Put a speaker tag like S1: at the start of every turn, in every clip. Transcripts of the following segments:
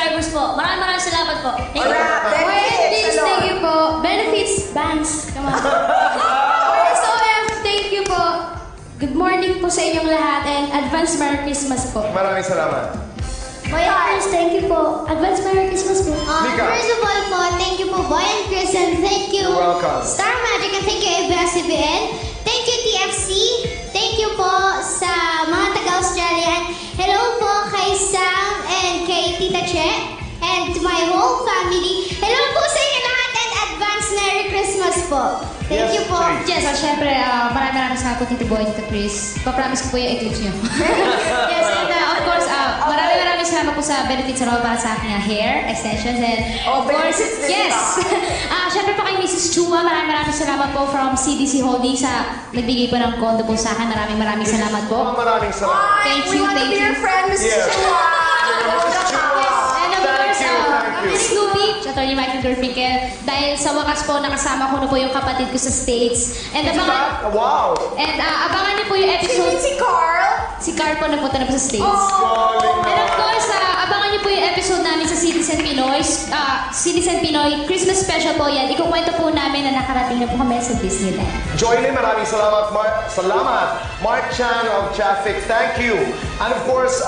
S1: subscribers po. Maraming salamat po. Thank you.
S2: Benefits, thank you po. Benefits, banks. Come on. OSOF, thank you po. Good morning po sa inyong lahat and advance Merry Christmas po.
S3: Maraming salamat.
S2: Boy and Chris, thank you po. Advance Merry Christmas po.
S3: Mika.
S2: First of all po, thank you po Boy and Chris and thank you
S3: You're welcome.
S2: Star Magic and thank you ABS-CBN. Thank you TFC. Thank you po sa mga taga-Australia. And hello po kay Sam and kay Tita Che and to my whole family. Hello po sa inyo lahat and advance Merry Christmas po. Thank you po.
S1: Yes, syempre, maraming salamat po Tito Boy, Tito Chris. Papromise ko po yung eclipse nyo. Yes, and of course, maraming salamat po sa benefits na para sa aking hair extensions. And of course, yes. Syempre po kay Mrs. Chua, maraming salamat po from CDC Holding sa nagbigay po ng condo po sa akin. Maraming salamat po.
S3: Maraming salamat.
S1: Thank you, thank you.
S3: Yes. Mrs. Chua.
S1: And of course,
S3: Thank you.
S1: Snoopy, Attorney Michael Garfinkel, dahil sa wakas po nakasama ko na po yung kapatid ko sa States. And abangan,
S3: Wow!
S1: abangan niyo po yung episode.
S2: Si Carl.
S1: Si Carl po napunta na po sa States.
S3: Galing
S1: And of
S3: naman.
S1: course, abangan niyo po yung episode namin sa Citizen Pinoy. Citizen Pinoy, Christmas special po yan. Ikukwento po namin na nakarating na po kami sa Disneyland.
S3: Joylyn, maraming salamat. Mark Chan of Traffic, thank you. And of course,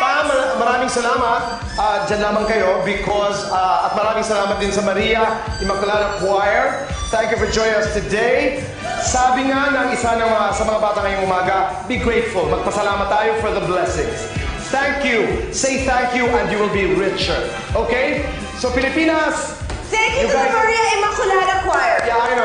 S3: Pam, maraming salamat. Diyan lamang kayo because, at maraming salamat din sa Maria Immaculada Choir. Thank you for joining us today. Sabi nga ng isa sa mga bata ngayong umaga, be grateful. Magpasalamat tayo for the blessings. Thank you. Say thank you and you will be richer. Okay? So Pilipinas,
S4: Thank you
S3: You
S4: to the
S3: guys-
S4: Maria Immaculada Choir.
S3: yeah, I know.